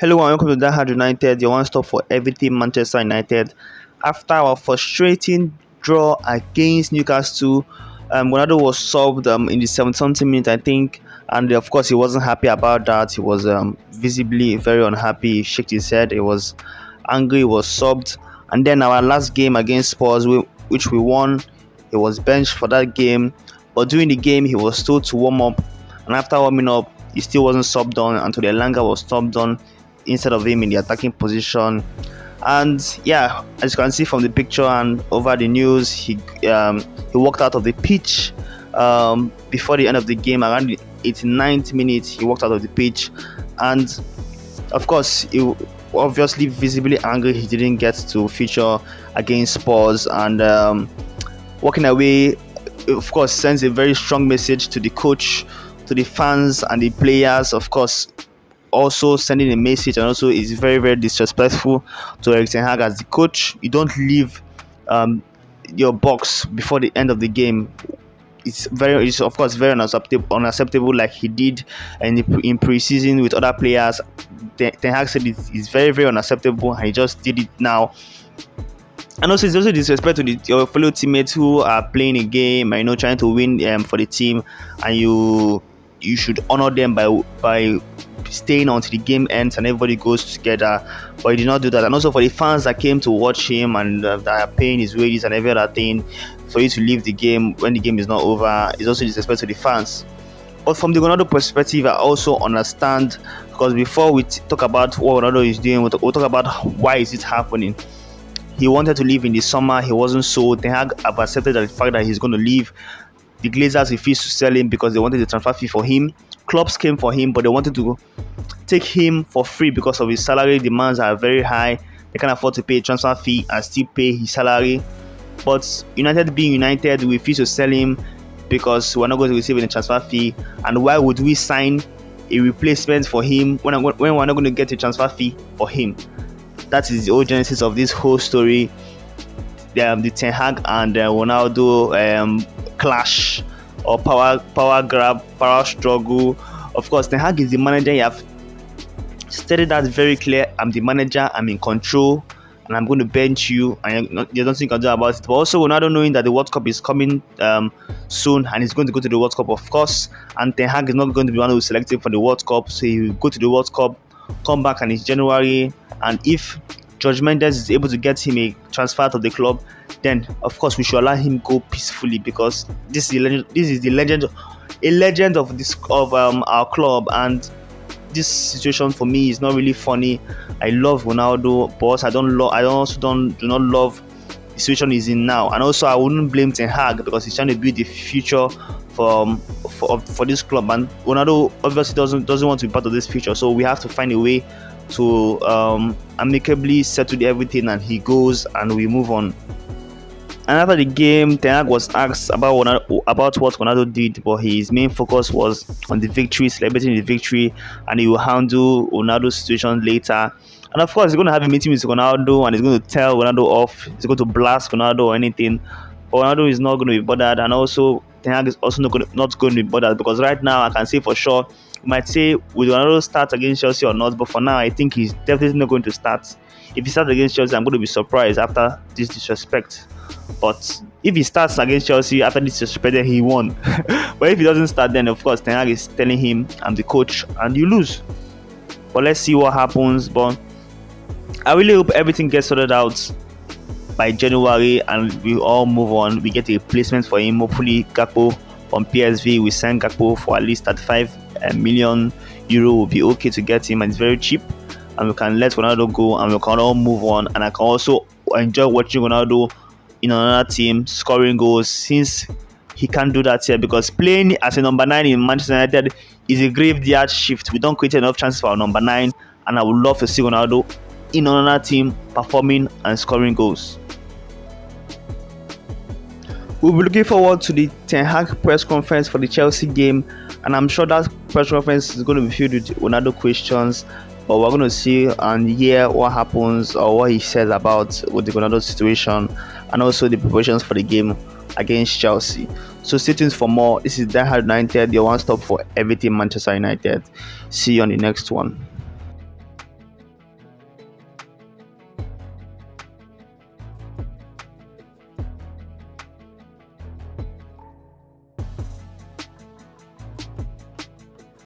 Hello and welcome to Die United, your one stop for everything Manchester United. After our frustrating draw against Newcastle, Ronaldo was subbed in the 70 minute, I think, and of course he wasn't happy about that. He was visibly very unhappy. He shook his head. He was angry. He was subbed, and then our last game against Spurs, which we won, he was benched for that game. But during the game, he was told to warm up, and after warming up, he still wasn't subbed on, and Antonio Elanga was subbed on instead of him in the attacking position. And yeah, as you can see from the picture and over the news, he walked out of the pitch before the end of the game. Around the 89th minute, he walked out of the pitch, and of course he obviously visibly angry he didn't get to feature against Spurs. And walking away, of course, sends a very strong message to the coach, to the fans and the players. Of course, also sending a message, and also is very, very disrespectful to Erik as the coach. You don't leave your box before the end of the game. It's of course very unacceptable, like he did in pre-season with other players. Ten Hag said it's very, very unacceptable, and he just did it now. And also, it's also disrespect to your fellow teammates who are playing a game and trying to win for the team, and you should honor them by staying until the game ends and everybody goes together. But he did not do that. And also for the fans that came to watch him and that are paying his wages and every other thing, for you to leave the game when the game is not over is also disrespect to the fans. But from the Ronaldo perspective, I also understand, because before we talk about what Ronaldo is doing, we'll talk about why is it happening. He wanted to leave in the summer. He wasn't sold. Ten Hag have accepted the fact that he's going to leave. The Glazers refused to sell him because they wanted the transfer fee for him. Clubs came for him, but they wanted to take him for free because of his salary demands are very high. They can't afford to pay a transfer fee and still pay his salary. But United, being United, we refused to sell him because we're not going to receive any transfer fee. And why would we sign a replacement for him when we're not going to get a transfer fee for him? That is the whole genesis of this whole story. The Ten Hag and Ronaldo clash, or power grab, power struggle. Of course, Ten Hag is the manager. You have stated that very clear. I'm the manager. I'm in control, and I'm going to bench you, and there's nothing you can do about it. But also, Ronaldo knowing that the World Cup is coming soon, and he's going to go to the World Cup, of course. And Ten Hag is not going to be one who's selected for the World Cup, so he will go to the World Cup, come back, and it's January. And if George Mendes is able to get him a transfer to the club, then of course we should allow him go peacefully, because this is a legend of our club. And this situation for me is not really funny. I love Ronaldo, but do not love the situation he's in now. And also, I wouldn't blame Ten Hag because he's trying to build the future for this club, and Ronaldo obviously doesn't want to be part of this future. So we have to find a way to amicably settle everything, and he goes and we move on. And after the game, Ten Hag was asked about what Ronaldo did, but his main focus was on the victory, celebrating the victory, and he will handle Ronaldo's situation later. And of course, he's going to have a meeting with Ronaldo, and he's going to tell Ronaldo off. He's going to blast Ronaldo or anything. But Ronaldo is not going to be bothered, and also Ten Hag is also not going to be bothered, because right now I can say for sure, you might say, will Ronaldo start against Chelsea or not? But for now, I think he's definitely not going to start. If he starts against Chelsea, I'm going to be surprised after this disrespect. But if he starts against Chelsea after this disrespect, then he won. But if he doesn't start, then of course Ten Hag is telling him, I'm the coach, and you lose. But let's see what happens. But I really hope everything gets sorted out by January and we all move on. We get a replacement for him. Hopefully Gakpo from PSV, we send Gakpo for at least 35 million euro will be okay to get him, and it's very cheap, and we can let Ronaldo go and we can all move on. And I can also enjoy watching Ronaldo in another team scoring goals, since he can't do that here, because playing as a number 9 in Manchester United is a graveyard shift. We don't create enough chances for our number 9, and I would love to see Ronaldo in another team performing and scoring goals. We'll be looking forward to the Ten Hag press conference for the Chelsea game, and I'm sure that press conference is going to be filled with Ronaldo questions. But we're going to see and hear what happens, or what he says about with the Ronaldo situation, and also the preparations for the game against Chelsea. So stay tuned for more. This is Die United, your one stop for everything Manchester United. See you on the next one.